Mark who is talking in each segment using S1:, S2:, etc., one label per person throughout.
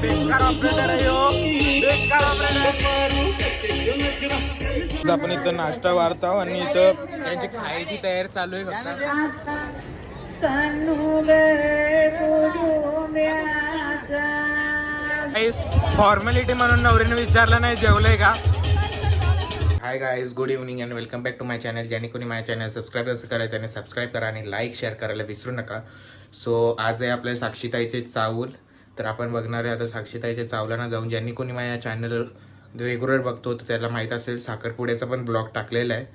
S1: बेकार ऑपरेटर आहे हो, बेकार ऑपरेटर. आपण इथं नाश्ता वाढतो आणि इथं त्यांची खायची तयारी चालू आहे. फॉर्मॅलिटी म्हणून नवरीने विचारलं नाही जेवलंय का. Hi guys, good evening and welcome back to my channel. ज्यांनी कोणी माझ्या चॅनल सबस्क्राईब असं करायचं त्याने सबस्क्राईब करा आणि लाईक शेअर करायला विसरू नका. सो आज आहे आपल्या साक्षीताईचे चावल. तर आपण बघणार आहे आता साक्षीताईचे चावलांना जाऊन. ज्यांनी कोणी माझ्या चॅनल रेग्युलर बघतो तर त्याला माहीत असेल साखरपुड्याचा पण ब्लॉग टाकलेला आहे.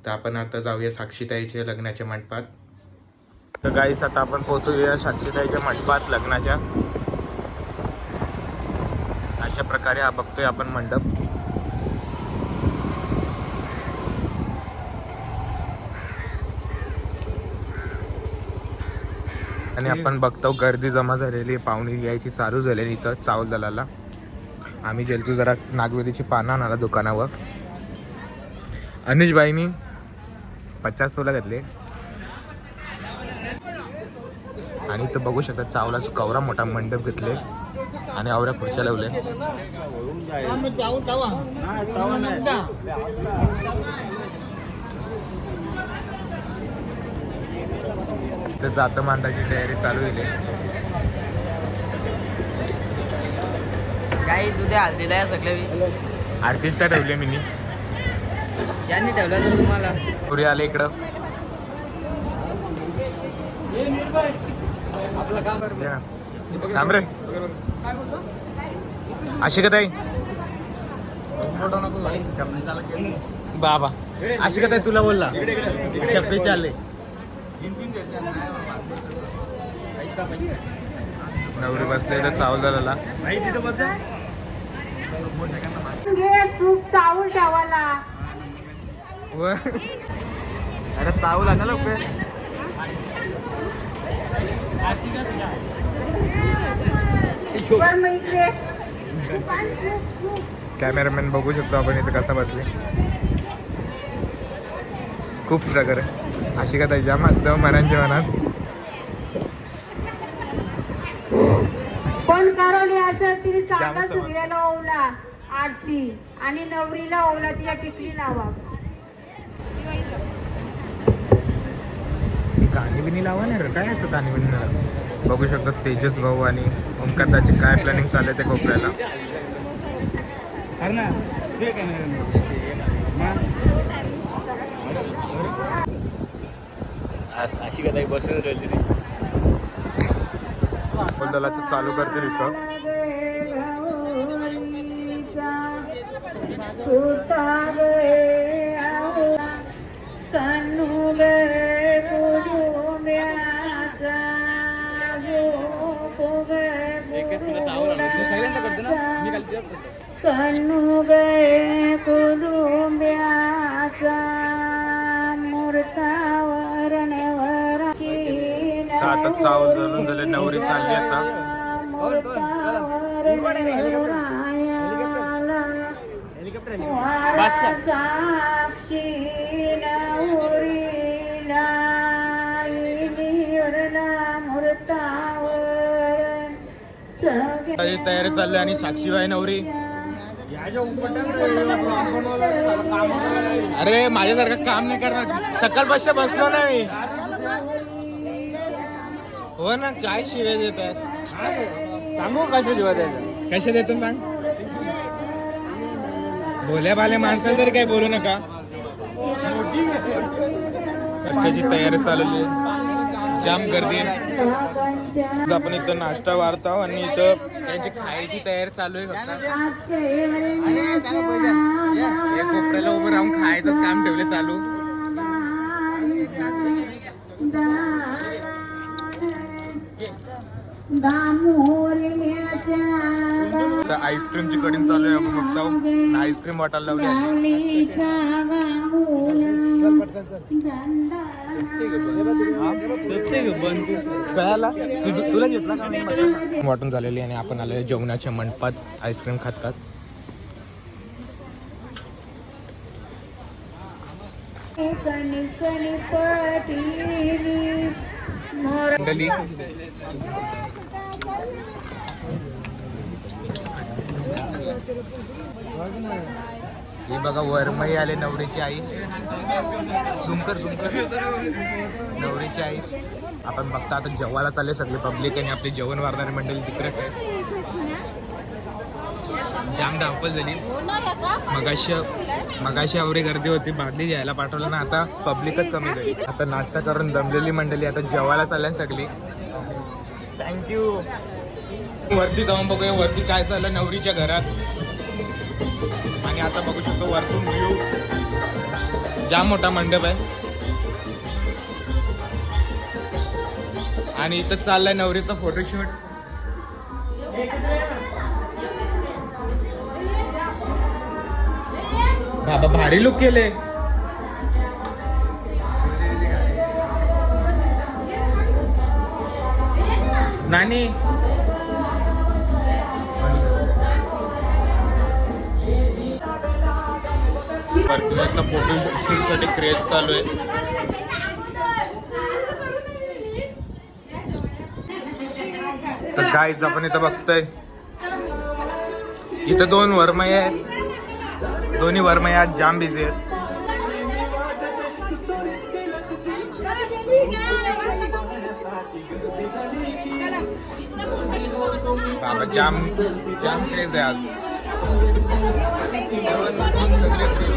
S1: तर आपण आता जाऊया साक्षीताईच्या लग्नाच्या मंडपात. तर गाईस आता आपण पोहोचूया साक्षीताईच्या मंडपात लग्नाच्या. अशा प्रकारे हा बघतोय आपण मंडप. आणि आपण बघतो गर्दी जमा झालेली, पाहुणे यायची चालू झालेली इथं चावल दलाला. आम्ही गेलतो जरा नागवेलीची पानं आणायला दुकानावर. अनुजबाईंनी 50 सोला घेतले आणि इथं बघू शकता चावलाचा कवरा मोठा मंडप घेतले आणि आवऱ्या खुर्च्या लावले. तर जातं मांडायची तयारी चालू आहे.
S2: काही उद्या हल्दीला या सगळं
S1: आर्टिस्ट ठेवले मी
S2: यांनी ठेवलं तर तुम्हाला
S1: पुरी आले इकडं.
S2: आपलं काम
S1: थांब रे. अशी का ताई बाबा अशी का ताई तुला बोलला चप्पे चालले. नवरी बसले तर चावल झाला.
S3: चावल ठेवायला
S2: अरे चावल ना लोक.
S1: कॅमेरामॅन बघू शकतो आपण इथे कसा बसले. खूप प्रकार अशी का ताई जाम असतं मनांच्या मनात.
S3: कोण कारवली असेल तिने चांगला सूर्याला ओवला आरती आणि नवरीला ओवला तिला टिकली लावा.
S1: गाणी बिनी लावा नाही रे. काय असतं गाणी बिनी. बघू शकतो तेजस भाऊ आणि ओमकांताची काय प्लॅनिंग चालू आहे ते कोपऱ्याला.
S2: अशी कधी बसून राहिली
S1: दलाचं चालू करते तिथं.
S3: कन्नू गे कुलुंब्याचा मूर्तावर
S1: आता चावल धरून झाले. नवरी चालली आता.
S3: साक्षी नवरीला मूर्तावर
S1: तयारी चालली आणि साक्षीबाई नवरी. अरे माझ्यासारखं काम नाही करणार. सकाळपासून बसलो नाही हो ना. काय शिव्या देतात सांगू. कशा शिव्या द्यायचं कशा देतात सांग. बोल्या बाले माणसाला तरी काय बोलू नका. कशाची तयारी चालवली. जाम गर्दी. आपण इथं नाश्ता वाढतो आणि इथं त्यांची खायची तयारी चालू आहे. कोपऱ्याला उभं राहून खायचंच काम ठेवले चालू. आईस्क्रीमची कटिंग चालू आहे. आपण बघतो आईस्क्रीम वाटायला लावली. तुला घेतला वाटून झालेली आणि आपण आलेलो जेवणाच्या मंडपात आईस्क्रीम खात खात. हे बघा वरमई आले नवरीची आई. झुमकर नवरीची आई. आपण बघता आता जेवायला चालले सगळे पब्लिक आणि आपली जेवण वाढणारी मंडळी तिकडेच आहे. जाम धावपळ झाली. मगाशी आवरी गर्दी होती, बादली घ्यायला पाठवलं ना, आता पब्लिकच कमी झाली. आता नाश्ता करून दमलेली मंडळी आता जेवायला चालल्या सगळी. थँक्यू. वरती जाऊन बघूया वरती काय चाललं नवरीच्या घरात. आणि आता बघू शकतो वरतून व्ह्यू. जाम मोठा मंडप आहे आणि इथं चाललाय नवरीचा फोटोशूट. बाबा भारी लुक केले. नानी फोटोशूट साठी क्रेज चालू आहे. तर गाईज आपण इथं बघतोय इथं 2 वरमई आहेत. दोन्ही वरमई आज जाम बिझी आहेत. बाबा जाम क्रेज आहे आज.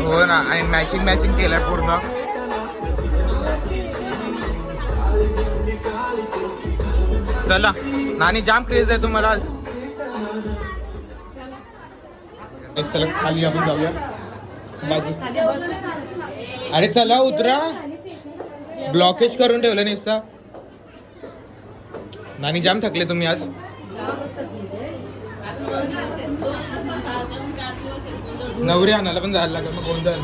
S1: हो ना, आणि मॅचिंग केलंय पूर्ण. चला नानी जाम क्रेज आहे तुम्हाला आज. चला खाली आपण जाऊया बाजू. अरे चला उतरा, ब्लॉकेज करून ठेवलं नुसता. नानी जाम थकले तुम्ही आज. नवरी आणायला पण जायला लागेल मग गोंधळ.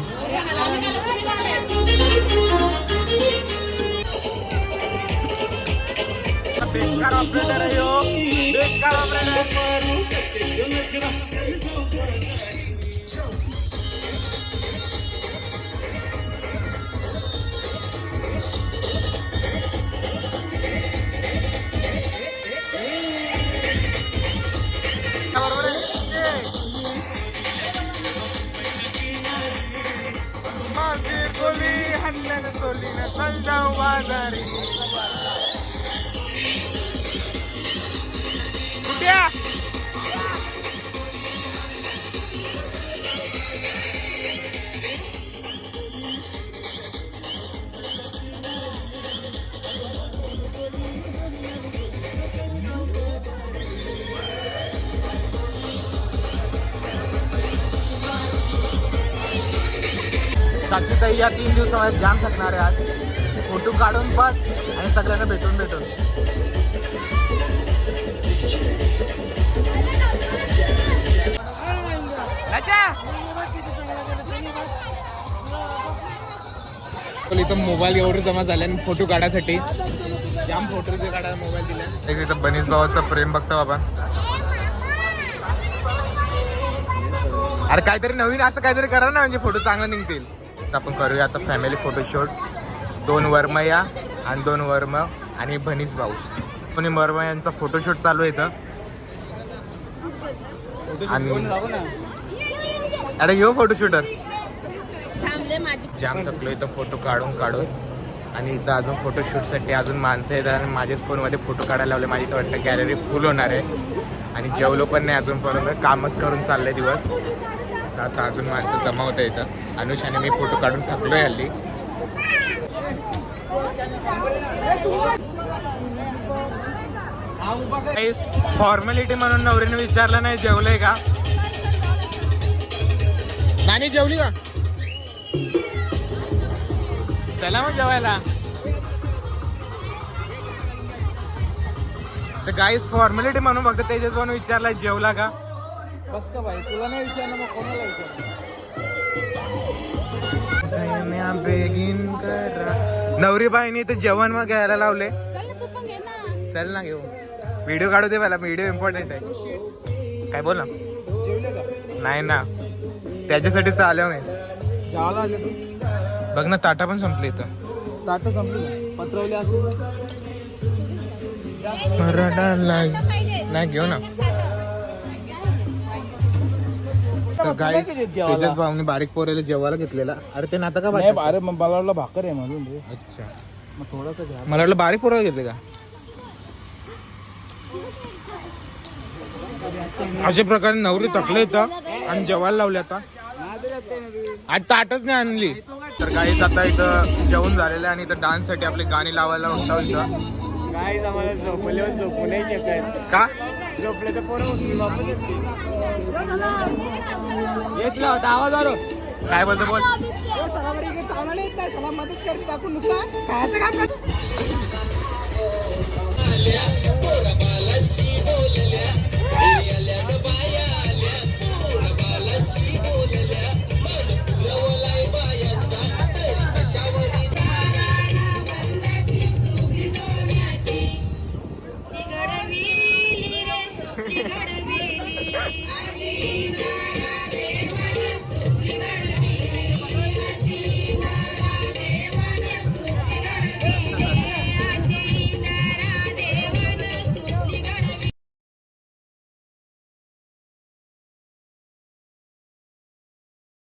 S1: साक्षीताई या 3 दिवसामध्ये जाम थकणार आहे आज. फोटो काढून बस आणि सगळ्यांना भेटून इथं मोबाईल एवढं जमा झाले फोटो काढायसाठी. जाम फोटो काढायला मोबाईल दिला. इथं बनीस भावाचा प्रेम बघता बाबा. अरे काहीतरी नवीन असं काहीतरी करा ना, म्हणजे फोटो चांगला निघतील. आपण करूया आता फॅमिली फोटोशूट. 2 वरमया आणि 2 वर्म आणि बनीस भाऊ. दोन्ही वरमयांचा फोटोशूट चालू आहे इथं. आणि अरे घेऊ फोटोशूटर. जाम थकलो इथं फोटो काढून आणि इथं अजून फोटोशूटसाठी अजून माणसं आहेत. आणि माझ्याच फोनमध्ये फोटो काढायला लावले. माझी तर वाटतं गॅलरी फुल होणार आहे. आणि जेवलो पण नाही अजूनपर्यंत, कामच करून चाललंय दिवस. आता अजून माणसं जमा होतं इथं. अनुष आणि मी फोटो काढून थकलोय हल्ली. फॉर्मॅलिटी म्हणून नवरीने विचारलं नाही जेवलंय का. नानी जेवली का. चला मग जेवायला. तर गाईस फॉर्मॅलिटी म्हणून फक्त त्याच्यात पण विचारला जेवला का.
S2: बस का भाई, तुला नाही विचारलं मग कोणाला
S1: विचार. नवरी बाईनी तर जेवण मग घ्यायला लावले. चल ना घेऊ. व्हिडिओ काढू दे मला, व्हिडिओ इम्पॉर्टंट आहे. काय बोल ना. नाही ना, त्याच्यासाठीच आलो मी. बघ ना ताटा पण संपली इथं.
S2: ताटा संपली पत्रवली असेल
S1: नाही घेऊ ना. तर काय तेजस भाऊने बारीक पोरेला जेवायला घेतलेला. अरे ते नातं का
S2: नाही अरे मग मला वाटलं भाकर आहे म्हणून रे.
S1: अच्छा
S2: मग थोडासा घ्या.
S1: मला वाटलं बारीक पोराला घेतले का. अशा प्रकारे नवरी थकले इथं आणि जेवायला लावले. आता ताटच नाही आणली. तर काहीच आता इथं जेवण झालेलं आहे आणि इथं डान्स साठी आपली गाणी लावायला होता इथं.
S2: काय आम्हाला झोपल्यावर झोपू नाही शकत.
S1: का
S2: झोपले तर पोरं उचलून वापस येतला होता आवाज आलो.
S1: काय बोलतो बोल.
S2: मदत करते टाकून नुसतं खायचं काम कर.
S3: घडविली रे स्वप्नी घडविली